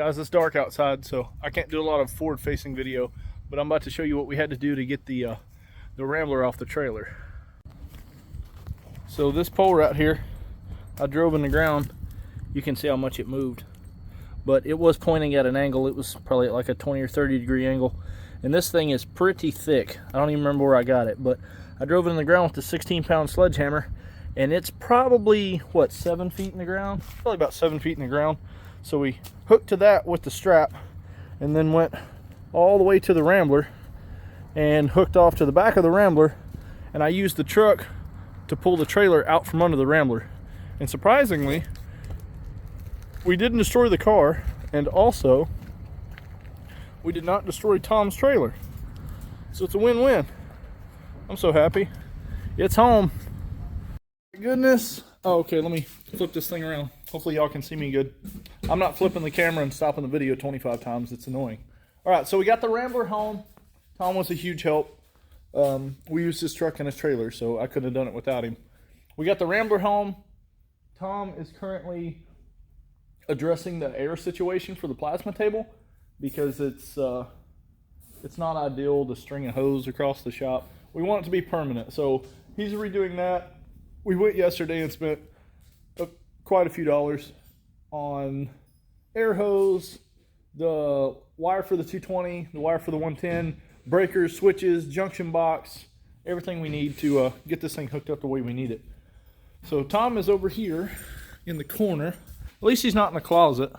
guys, it's dark outside, so I can't do a lot of forward-facing video, but I'm about to show you what we had to do to get the Rambler off the trailer. So this pole right here, I drove in the ground. You can see how much it moved, but it was pointing at an angle. It was probably at like a 20 or 30 degree angle, and this thing is pretty thick. I don't even remember where I got it, but I drove it in the ground with the 16-pound sledgehammer, and it's probably, what, 7 feet in the ground? Probably about 7 feet in the ground. So we hooked to that with the strap and then went all the way to the Rambler and hooked off to the back of the Rambler, and I used the truck to pull the trailer out from under the Rambler. And surprisingly, we didn't destroy the car, and also we did not destroy Tom's trailer. So it's a win-win. I'm so happy. It's home. Goodness. Oh, okay, let me flip this thing around. Hopefully y'all can see me good. I'm not flipping the camera and stopping the video 25 times. It's annoying. All right, so we got the Rambler home. Tom was a huge help. We used his truck and his trailer, so I couldn't have done it without him. We got the Rambler home. Tom is currently addressing the air situation for the plasma table because it's not ideal to string a hose across the shop. We want it to be permanent, so he's redoing that. We went yesterday and spent quite a few dollars on air hose, the wire for the 220, the wire for the 110, breakers, switches, junction box, everything we need to get this thing hooked up the way we need it. So Tom is over here in the corner. At least he's not in the closet.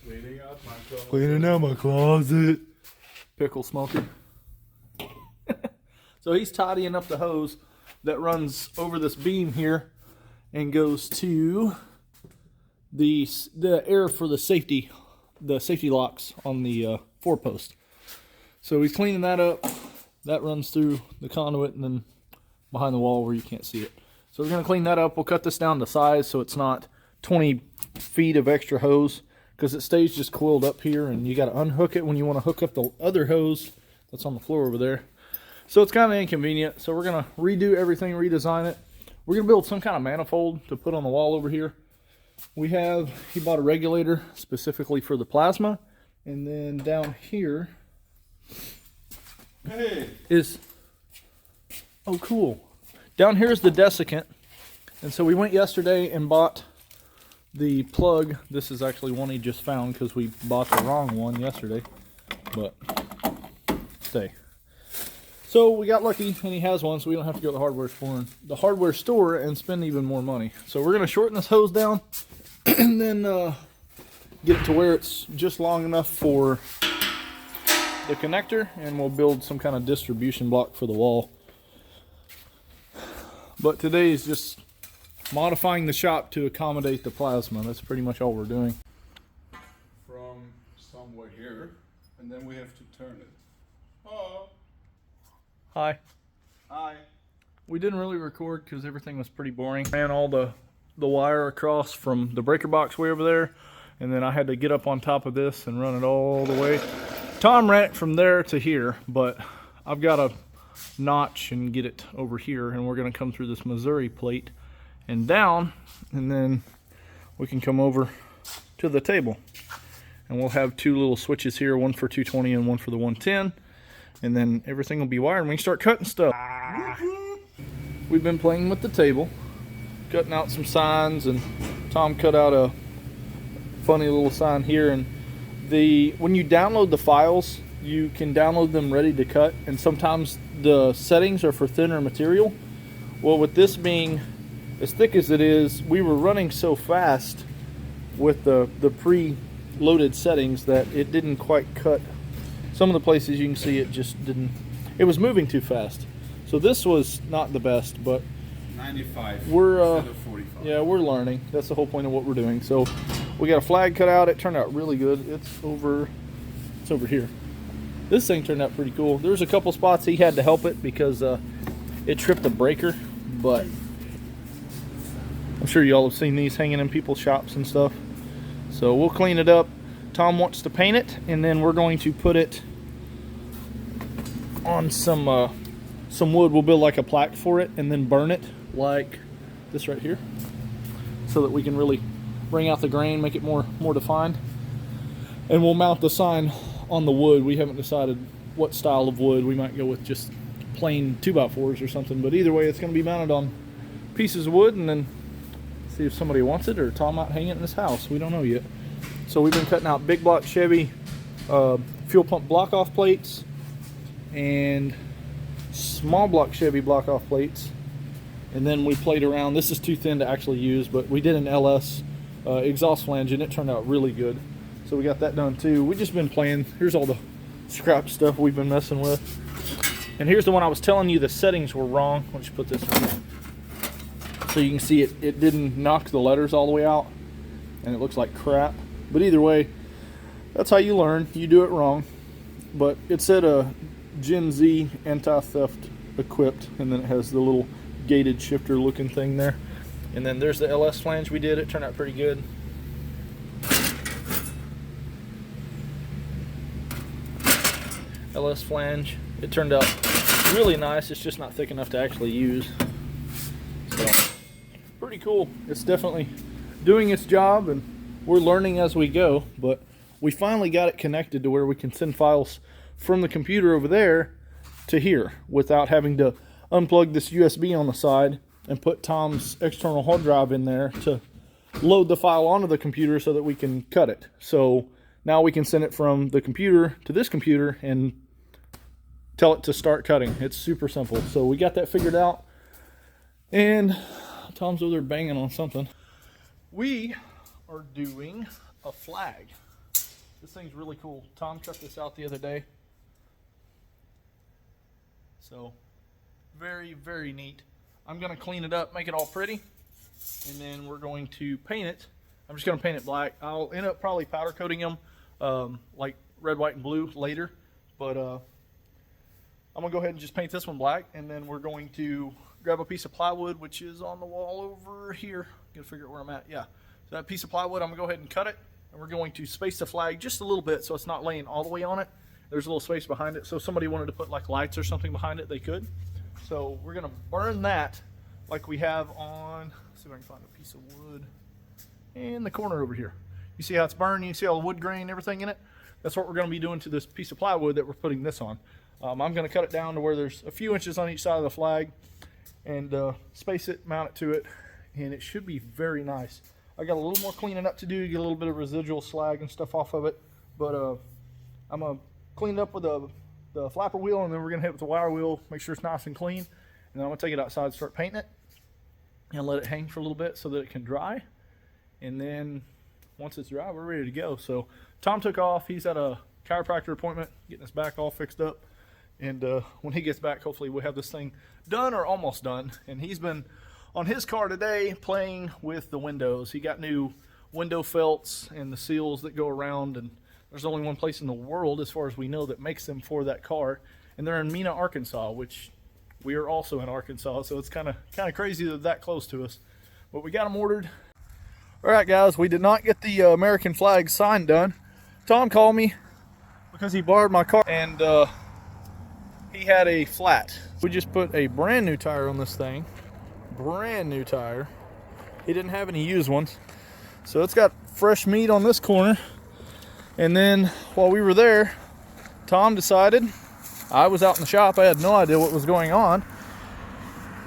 Cleaning out my closet. Cleaning out my closet. Pickle smoker. So he's tidying up the hose that runs over this beam here and goes to the air for the safety locks on the 4-post. So he's cleaning that up. That runs through the conduit and then behind the wall where you can't see it. So we're going to clean that up. We'll cut this down to size so it's not 20 feet of extra hose, because it stays just coiled up here and you got to unhook it when you want to hook up the other hose that's on the floor over there. So it's kind of inconvenient. So we're going to redo everything, redesign it. We're going to build some kind of manifold to put on the wall over here. He bought a regulator specifically for the plasma. And then down here is, oh cool. Down here is the desiccant. And so we went yesterday and bought the plug. This is actually one he just found because we bought the wrong one yesterday. But stay. So we got lucky and he has one, so we don't have to go to the hardware store and spend even more money. So we're going to shorten this hose down and then get it to where it's just long enough for the connector, and we'll build some kind of distribution block for the wall. But today is just modifying the shop to accommodate the plasma. That's pretty much all we're doing. From somewhere here, and then we have to turn it. Oh. Hi. Hi. We didn't really record because everything was pretty boring. Ran all the wire across from the breaker box way over there, and then I had to get up on top of this and run it all the way. Tom ran it from there to here, but I've got to notch and get it over here, and we're going to come through this Missouri plate and down, and then we can come over to the table. And we'll have 2 little switches here, one for 220 and one for the 110. And then everything will be wired and we can start cutting stuff. We've been playing with the table, cutting out some signs, and Tom cut out a funny little sign here. And when you download the files, you can download them ready to cut, and sometimes the settings are for thinner material. Well, with this being as thick as it is, we were running so fast with the pre-loaded settings that it didn't quite cut. Some of the places you can see it just didn't, it was moving too fast. So this was not the best, but 95 we're instead of 45. Yeah, we're learning. That's the whole point of what we're doing. So we got a flag cut out. It turned out really good. It's over here. This thing turned out pretty cool. There's a couple spots he had to help it because it tripped a breaker, but I'm sure y'all have seen these hanging in people's shops and stuff. So we'll clean it up. Tom wants to paint it, and then we're going to put it on some wood. We'll build like a plaque for it and then burn it like this right here, so that we can really bring out the grain, make it more defined. And we'll mount the sign on the wood. We haven't decided what style of wood. We might go with just plain 2x4s or something, but either way it's going to be mounted on pieces of wood, and then see if somebody wants it, or Tom might hang it in his house. We don't know yet. So we've been cutting out big block Chevy fuel pump block off plates and small block Chevy block off plates, and then we played around. This is too thin to actually use, but we did an LS exhaust flange and it turned out really good, so we got that done too. We just been playing. Here's all the scrap stuff we've been messing with, and here's the one I was telling you the settings were wrong. Let's put this on so you can see it didn't knock the letters all the way out, and it looks like crap. But either way, that's how you learn. You do it wrong. But it said Gen Z anti-theft equipped, and then it has the little gated shifter looking thing there. And then there's the LS flange we did. It turned out pretty good. LS flange. It turned out really nice. It's just not thick enough to actually use. So, pretty cool. It's definitely doing its job, and we're learning as we go. But we finally got it connected to where we can send files from the computer over there to here without having to unplug this USB on the side and put Tom's external hard drive in there to load the file onto the computer so that we can cut it. So now we can send it from the computer to this computer and tell it to start cutting. It's super simple. So we got that figured out, and Tom's over there banging on something. We are doing a flag. This thing's really cool. Tom checked this out the other day. So very, very neat. I'm going to clean it up, make it all pretty, and then we're going to paint it. I'm just going to paint it black. I'll end up probably powder coating them like red, white, and blue later, but I'm going to go ahead and just paint this one black, and then we're going to grab a piece of plywood, which is on the wall over here. Gotta figure out where I'm at. Yeah, so that piece of plywood, I'm going to go ahead and cut it, and we're going to space the flag just a little bit so it's not laying all the way on it. There's a little space behind it, so if somebody wanted to put like lights or something behind it, they could. So we're going to burn that like we have on, let's see if I can find a piece of wood in the corner over here. You see how it's burned? You see all the wood grain, everything in it? That's what we're going to be doing to this piece of plywood that we're putting this on. I'm going to cut it down to where there's a few inches on each side of the flag and space it, mount it to it, and it should be very nice. I got a little more cleaning up to do, get a little bit of residual slag and stuff off of it, but I'm going to clean it up with the flapper wheel, and then we're going to hit it with the wire wheel, make sure it's nice and clean, and then I'm going to take it outside and start painting it and let it hang for a little bit so that it can dry, and then once it's dry, we're ready to go. So Tom took off. He's at a chiropractor appointment, getting his back all fixed up, and when he gets back, hopefully we'll have this thing done or almost done. And he's been on his car today playing with the windows. He got new window felts and the seals that go around, and there's only one place in the world, as far as we know, that makes them for that car, and they're in Mena, Arkansas, which we are also in Arkansas, so it's kind of crazy that that close to us. But we got them ordered. All right, guys, we did not get the American flag sign done. Tom called me because he borrowed my car, and he had a flat. We just put a brand new tire on this thing. Brand new tire. He didn't have any used ones, so it's got fresh meat on this corner. And then while we were there, Tom decided, I was out in the shop, I had no idea what was going on,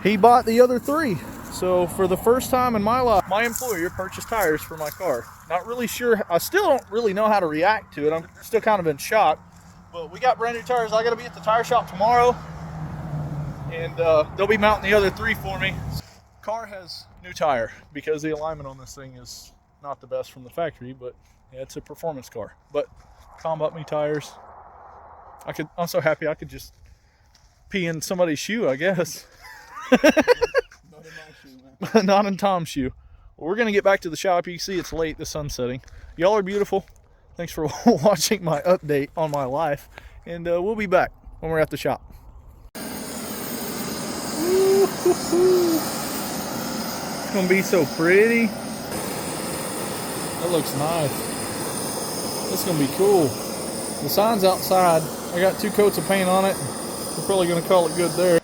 he bought the other three. So for the first time in my life, my employer purchased tires for my car. Not really sure, I still don't really know how to react to it. I'm still kind of in shock. But we got brand new tires. I gotta be at the tire shop tomorrow, and they'll be mounting the other three for me. Car has new tire because the alignment on this thing is not the best from the factory, but yeah, it's a performance car. But Tom bought me tires. I'm so happy I could just pee in somebody's shoe, I guess. Not in my shoe, man. Not in Tom's shoe. Well, we're gonna get back to the shop. You can see it's late, the sun's setting. Y'all are beautiful. Thanks for watching my update on my life, and we'll be back when we're at the shop. It's gonna be so pretty. That looks nice. It's gonna be cool. The sign's outside. I got 2 coats of paint on it. We're probably gonna call it good there.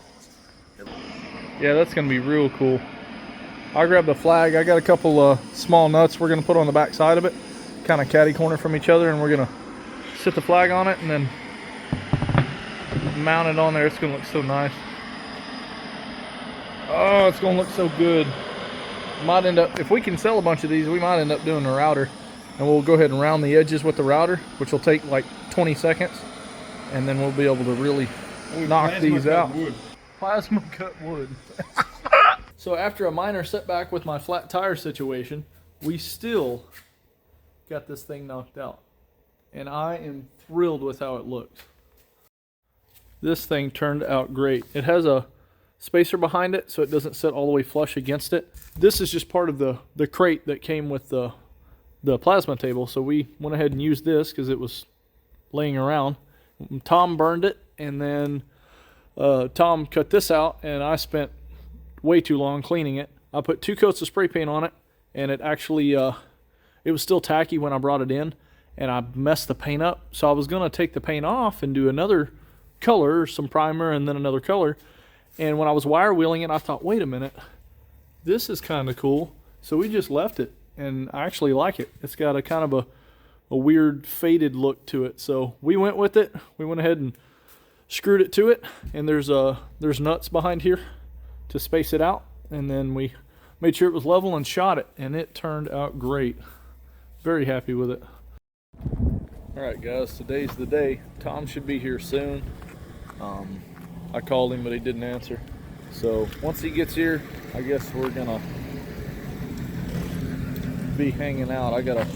Yeah, that's gonna be real cool. I'll grab the flag. I got a couple small nuts we're gonna put on the back side of it, kind of catty corner from each other, and we're gonna sit the flag on it and then mount it on there. It's gonna look so nice. Oh, it's gonna look so good. Might end up, if we can sell a bunch of these, we might end up doing a router, and we'll go ahead and round the edges with the router, which will take like 20 seconds, and then we'll be able to really knock these out. Plasma cut wood. So after a minor setback with my flat tire situation, we still got this thing knocked out, and I am thrilled with how it looks. This thing turned out great. It has a spacer behind it so it doesn't sit all the way flush against it. This is just part of the crate that came with the plasma table, so we went ahead and used this because it was laying around. Tom burned it, and then Tom cut this out, and I spent way too long cleaning it. I put 2 coats of spray paint on it, and it actually it was still tacky when I brought it in, and I messed the paint up. So I was gonna take the paint off and do another color, some primer, and then another color. And when I was wire wheeling it, I thought, wait a minute, this is kind of cool. So we just left it, and I actually like it. It's got a kind of a weird faded look to it. So we went with it. We went ahead and screwed it to it, and there's nuts behind here to space it out. And then we made sure it was level and shot it, and it turned out great. Very happy with it. All right, guys, today's the day. Tom should be here soon. I called him, but he didn't answer. So once he gets here, I guess we're gonna be hanging out. I gotta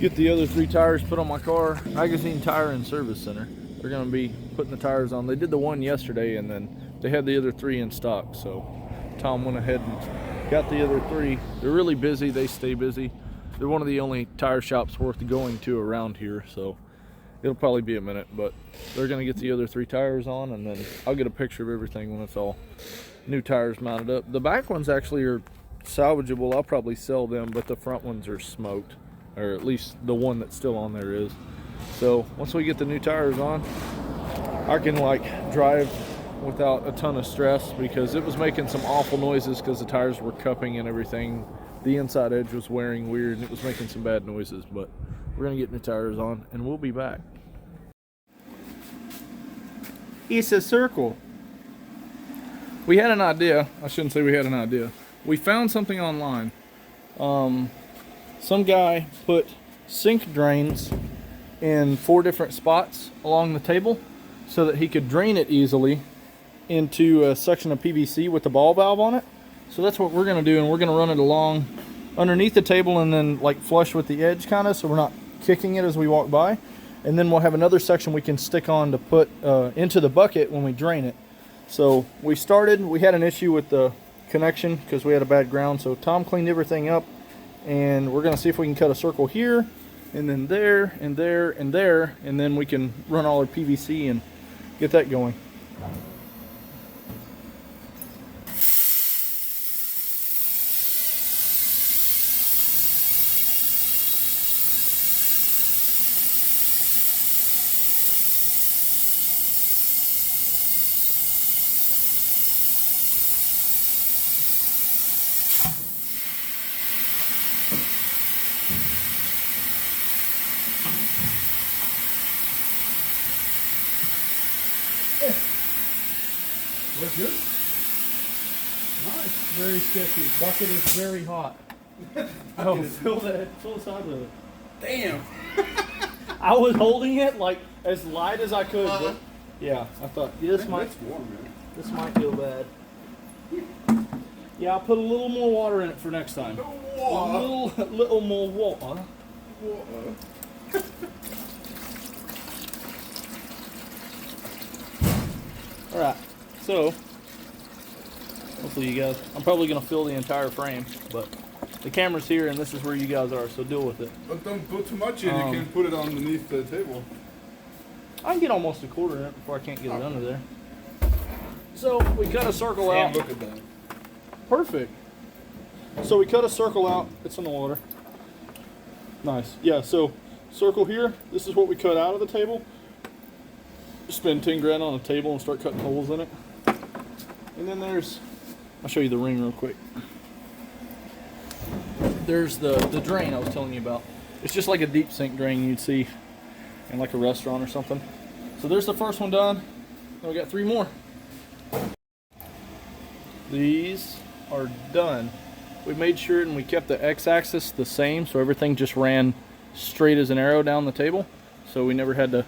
get the other 3 tires put on my car. Magazine Tire and Service Center. They're gonna be putting the tires on. They did the one yesterday, and then they had the other 3 in stock. So Tom went ahead and got the other 3. They're really busy. They stay busy. They're one of the only tire shops worth going to around here. So it'll probably be a minute, but they're gonna get the other 3 tires on, and then I'll get a picture of everything when it's all new tires mounted up. The back ones actually are salvageable. I'll probably sell them, but the front ones are smoked, or at least the one that's still on there is. So once we get the new tires on, I can like drive without a ton of stress, because it was making some awful noises because the tires were cupping and everything. The inside edge was wearing weird, and it was making some bad noises, but we're gonna get new tires on, and we'll be back. It's a circle. We had an idea. I shouldn't say we had an idea. We found something online. Some guy put sink drains in 4 different spots along the table so that he could drain it easily into a section of PVC with the ball valve on it. So that's what we're gonna do, and we're gonna run it along underneath the table and then like flush with the edge kind of, so we're not kicking it as we walk by. And then we'll have another section we can stick on to put into the bucket when we drain it. So we had an issue with the connection because we had a bad ground, so Tom cleaned everything up, and we're gonna see if we can cut a circle here, and then there, and there, and there, and then we can run all our PVC and get that going. That's good. Nice. Very sketchy. Bucket is very hot. Oh, fill the side with it. Damn. I was holding it like as light as I could. But yeah, I thought this might go bad. Yeah, I'll put a little more water in it for next time. A little more water. All right. So, hopefully you guys, I'm probably going to fill the entire frame, but the camera's here and this is where you guys are, so deal with it. But don't put too much in, you can put it underneath the table. I can get almost a quarter in it before I can't get it under there. So, we cut a circle out. Look at that. Perfect. So we cut a circle out, it's in the water. Nice. Yeah, so circle here, this is what we cut out of the table. Spend 10 grand on a table and start cutting holes in it. And then I'll show you the ring real quick. there's the drain I was telling you about. It's just like a deep sink drain you'd see in like a restaurant or something. So there's the first one done. Then we got 3 more. These are done. We made sure and we kept the x-axis the same, so everything just ran straight as an arrow down the table. So we never had to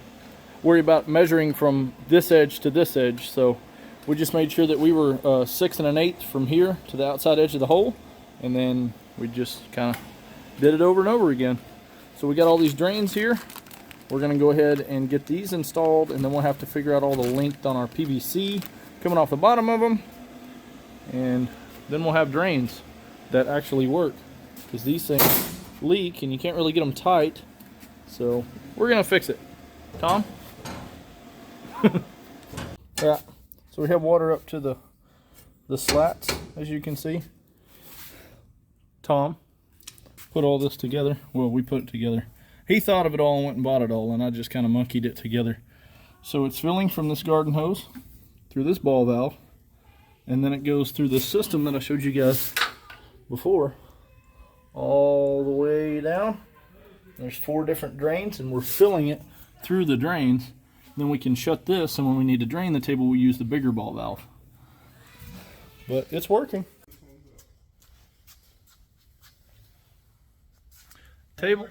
worry about measuring from this edge to this edge. So we just made sure that we were 6 1/8 from here to the outside edge of the hole, and then we just kind of did it over and over again. So we got all these drains here. We're going to go ahead and get these installed, and then we'll have to figure out all the length on our PVC coming off the bottom of them, and then we'll have drains that actually work, because these things leak and you can't really get them tight. So we're going to fix it. Tom? Yeah. So we have water up to the slats, as you can see. Tom put all this together. Well, we put it together. He thought of it all and went and bought it all, and I just kind of monkeyed it together. So it's filling from this garden hose through this ball valve, and then it goes through this system that I showed you guys before, all the way down. There's 4 different drains, and we're filling it through the drains. Then we can shut this, and when we need to drain the table, we use the bigger ball valve. But it's working. Table.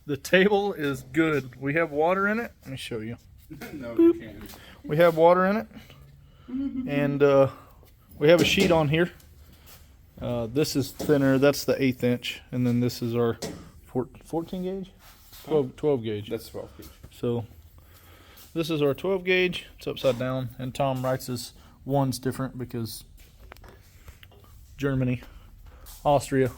The table is good. We have water in it. Let me show you. No, you can't. We have water in it, and we have a sheet on here. This is thinner. That's the 1/8 inch, and then this is our 14 gauge, 12 gauge. That's 12 gauge. So this is our 12 gauge. It's upside down, and Tom writes his ones different because Germany, Austria,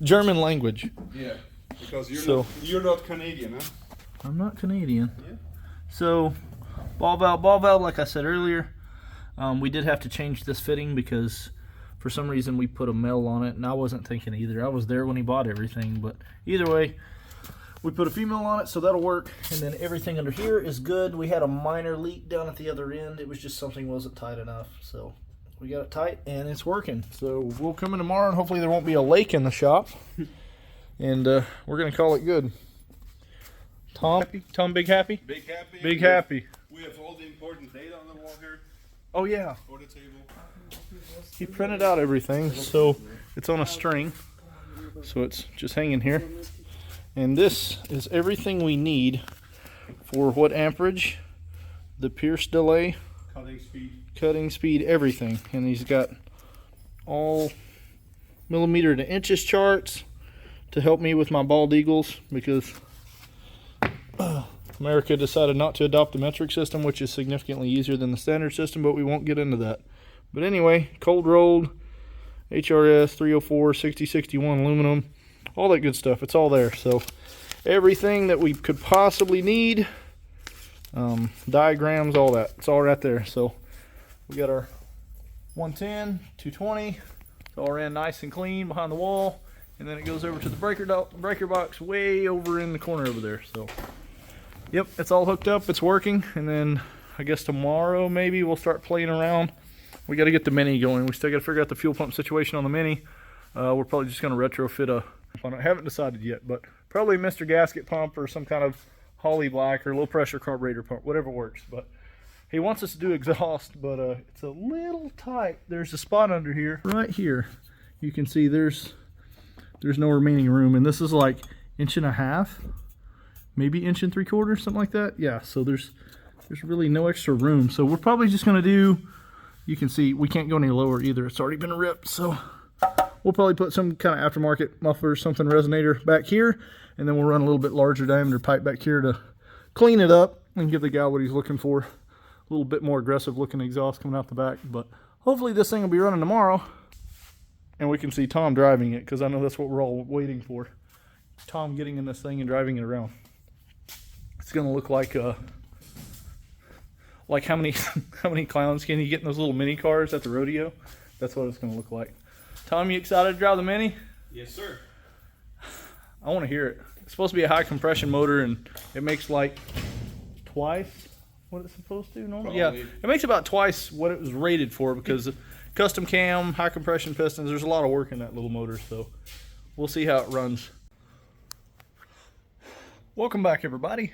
German language. Yeah, because you're not Canadian, huh? I'm not Canadian. Yeah. So ball valve, like I said earlier, we did have to change this fitting because for some reason we put a mel on it, and I wasn't thinking either. I was there when he bought everything, but either way, we put a female on it, so that'll work. And then everything under here is good. We had a minor leak down at the other end. It was just something wasn't tight enough, so we got it tight and it's working. So we'll come in tomorrow, and hopefully there won't be a lake in the shop, and we're gonna call it good. Tom, big happy? Big happy. Big happy. We have all the important data on the wall here Oh yeah. for the table. He printed out everything, so it's on a string, so it's just hanging here. And this is everything we need for what amperage, the pierce delay, cutting speed, everything. And he's got all millimeter to inches charts to help me with my bald eagles, because America decided not to adopt the metric system, which is significantly easier than the standard system, but we won't get into that. But anyway, cold rolled, HRS 304, 6061 aluminum, all that good stuff. It's all there. So everything that we could possibly need, diagrams, all that. It's all right there. So we got our 110, 220. It's all ran nice and clean behind the wall. And then it goes over to the breaker box way over in the corner over there. So yep, it's all hooked up. It's working. And then I guess tomorrow maybe we'll start playing around. We got to get the Mini going. We still got to figure out the fuel pump situation on the Mini. We're probably just going to retrofit a, I haven't decided yet, but probably Mr. Gasket pump or some kind of Holly Black or low pressure carburetor pump, whatever works. But he wants us to do exhaust, but it's a little tight. There's a spot under here, right here. You can see there's no remaining room, and this is like 1.5 inches, maybe 1 3/4 inches, something like that. Yeah, so there's really no extra room. So we're probably just going to do, you can see we can't go any lower either. It's already been ripped, so we'll probably put some kind of aftermarket muffler, something resonator back here, and then we'll run a little bit larger diameter pipe back here to clean it up and give the guy what he's looking for. A little bit more aggressive looking exhaust coming out the back, but hopefully this thing will be running tomorrow, and we can see Tom driving it, because I know that's what we're all waiting for. Tom getting in this thing and driving it around. It's gonna look like how many clowns can you get in those little mini cars at the rodeo? That's what it's gonna look like. Tom, you excited to drive the Mini? Yes, sir. I want to hear it. It's supposed to be a high compression motor, and it makes like twice what it's supposed to normally. Probably. Yeah, it makes about twice what it was rated for because custom cam, high compression pistons, there's a lot of work in that little motor, so we'll see how it runs. Welcome back, everybody.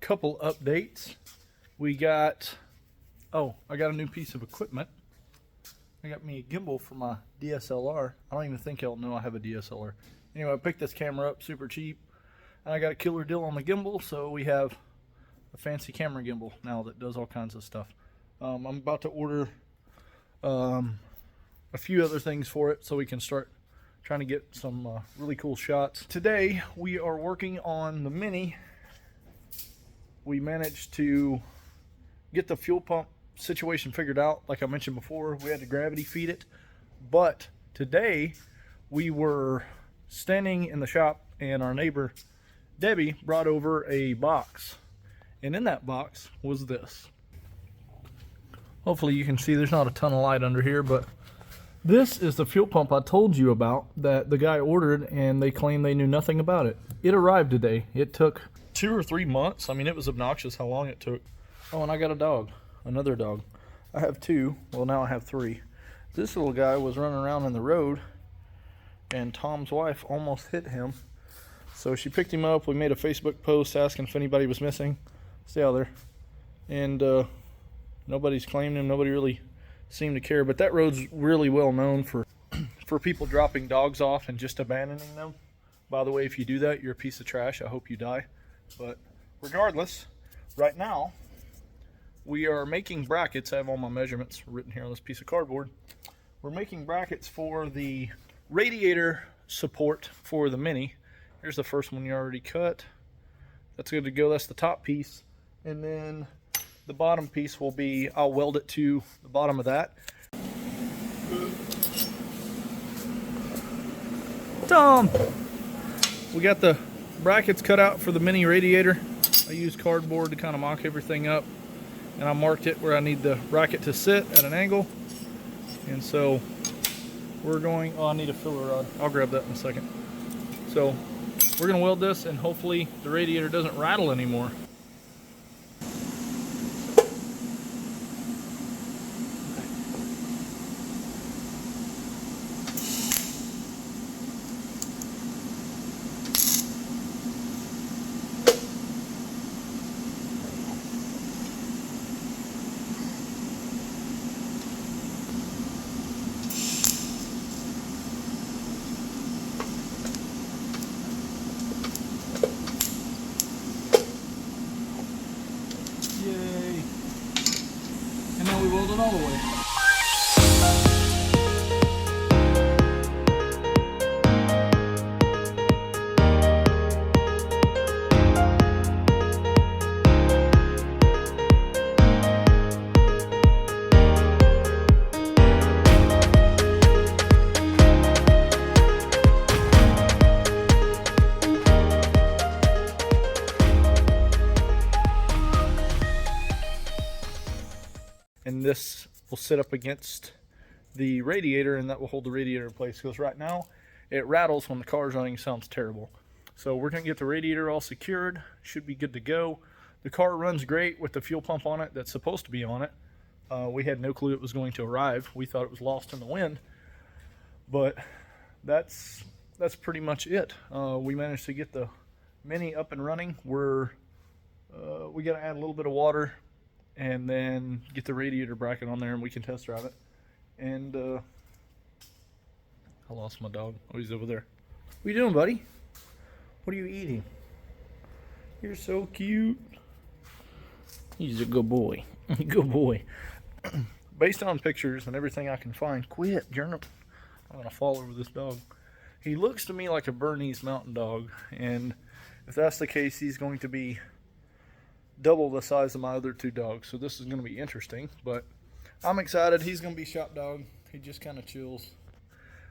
Couple updates. We got, I got a new piece of equipment. I got me a gimbal for my DSLR. I don't even think y'all know I have a DSLR. Anyway, I picked this camera up super cheap, and I got a killer deal on the gimbal, so we have a fancy camera gimbal now that does all kinds of stuff. I'm about to order a few other things for it so we can start trying to get some really cool shots. Today we are working on the Mini. We managed to get the fuel pump situation figured out. Like I mentioned before, we had to gravity feed it, but today we were standing in the shop and our neighbor Debbie brought over a box, and in that box was this. Hopefully you can see there's not a ton of light under here, but this is the fuel pump I told you about that the guy ordered, and they claim they knew nothing about it. It arrived today. It took 2 or 3 months. I mean, it was obnoxious how long it took. Oh, and I got a dog, another dog. I have 2, well now I have 3. This little guy was running around in the road, and Tom's wife almost hit him. So she picked him up. We made a Facebook post asking if anybody was missing. Stay out there. And nobody's claimed him. Nobody really seemed to care. But that road's really well known for people dropping dogs off and just abandoning them. By the way, if you do that, you're a piece of trash. I hope you die. But regardless, right now we are making brackets. I have all my measurements written here on this piece of cardboard. We're making brackets for the radiator support for the Mini. Here's the first one you already cut. That's good to go. That's the top piece. And then the bottom piece will be, I'll weld it to the bottom of that. Tom! We got the brackets cut out for the Mini radiator. I used cardboard to kind of mock everything up. And I marked it where I need the bracket to sit at an angle. And so we're going, I need a filler rod. I'll grab that in a second. So we're going to weld this, and hopefully the radiator doesn't rattle anymore. Yay. And now we weld it all the way. And this will sit up against the radiator, and that will hold the radiator in place, because right now it rattles when the car's running. Sounds terrible. So we're going to get the radiator all secured. Should be good to go. The car runs great with the fuel pump on it that's supposed to be on it. We had no clue it was going to arrive. We thought it was lost in the wind, but that's pretty much it. We managed to get the Mini up and running. We got to add a little bit of water and then get the radiator bracket on there, and we can test drive it. And I lost my dog. Oh, he's over there. What are you doing, buddy? What are you eating? You're so cute. He's a good boy. Good boy. Based on pictures and everything I can find, quit, Journal. I'm gonna fall over this dog. He looks to me like a Bernese Mountain Dog, and if that's the case, he's going to be double the size of my other 2 dogs. So this is going to be interesting, but I'm excited. He's going to be shop dog. He just kind of chills.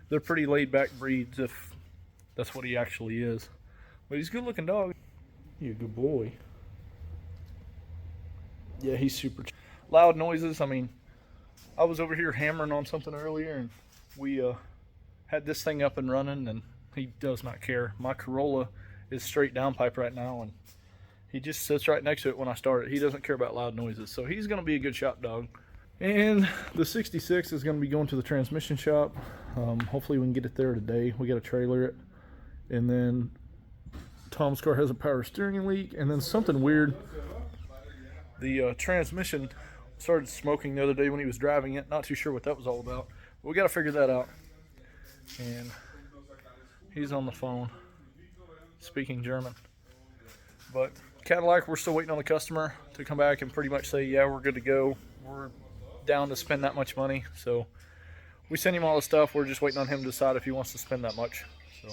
They're pretty laid back breeds, if that's what he actually is. But he's a good looking dog. You're a good boy. Yeah, he's super loud noises. I mean, I was over here hammering on something earlier, and we had this thing up and running, and he does not care. My Corolla is straight downpipe right now, and He just sits right next to it when I start it. He doesn't care about loud noises, so he's going to be a good shop dog. And the 66 is going to be going to the transmission shop. Hopefully we can get it there today. We got to trailer it. And then Tom's car has a power steering leak. And then something weird. The transmission started smoking the other day when he was driving it. Not too sure what that was all about. But we got to figure that out. And he's on the phone speaking German. But Cadillac, we're still waiting on the customer to come back and pretty much say, yeah, we're good to go. We're down to spend that much money. So we sent him all the stuff. We're just waiting on him to decide if he wants to spend that much. So,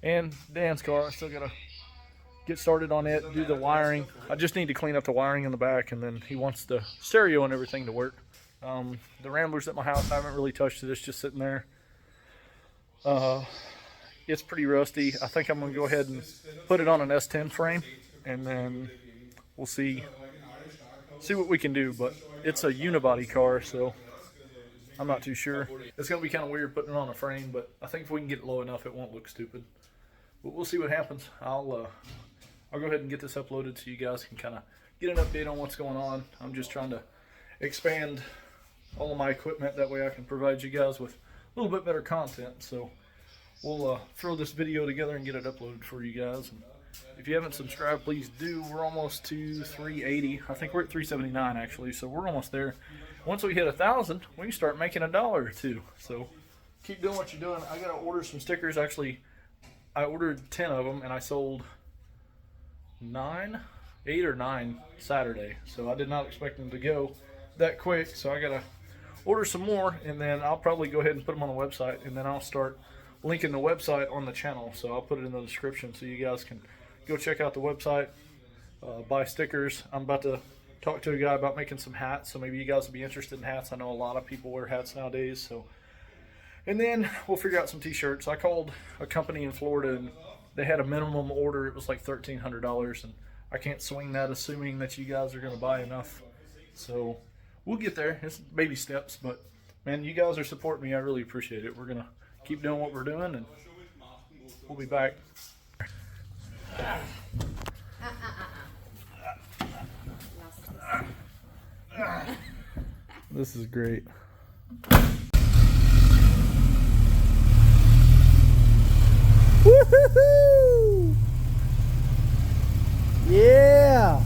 and Dan's car, I still got to get started on it, do the wiring. I just need to clean up the wiring in the back, and then he wants the stereo and everything to work. The Ramblers at my house, I haven't really touched it. It's just sitting there. It's pretty rusty. I think I'm going to go ahead and put it on an S10 frame, and then we'll see what we can do. But it's a unibody car, so I'm not too sure. It's going to be kind of weird putting it on a frame, but I think if we can get it low enough, it won't look stupid. But we'll see what happens. I'll go ahead and get this uploaded so you guys can kind of get an update on what's going on. I'm just trying to expand all of my equipment. That way I can provide you guys with a little bit better content. So we'll throw this video together and get it uploaded for you guys. And if you haven't subscribed, please do. We're almost to 380. I think we're at 379 actually, so we're almost there. Once we hit 1,000, we can start making $1 or $2. So keep doing what you're doing. I gotta order some stickers. Actually, I ordered 10 of them and I sold 8 or 9 Saturday. So I did not expect them to go that quick. So I gotta order some more, and then I'll probably go ahead and put them on the website, and then I'll start linking the website on the channel. So I'll put it in the description so you guys can go check out the website, buy stickers. I'm about to talk to a guy about making some hats, so maybe you guys will be interested in hats. I know a lot of people wear hats nowadays. So, and then we'll figure out some t-shirts. I called a company in Florida, and they had a minimum order. It was like $1,300, and I can't swing that assuming that you guys are going to buy enough. So we'll get there. It's baby steps, but man, you guys are supporting me. I really appreciate it. We're going to keep doing what we're doing, and we'll be back. This is great. Woo-hoo-hoo! Yeah!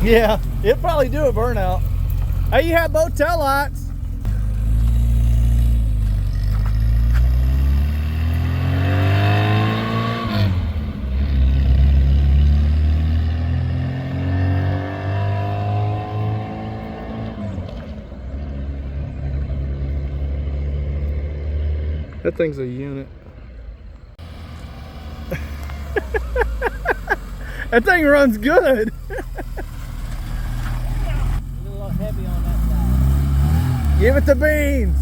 Yeah, it'd probably do a burnout. Hey, you have both tail lights. That thing's a unit. That thing runs good. A little heavy on that side. Give it the beans.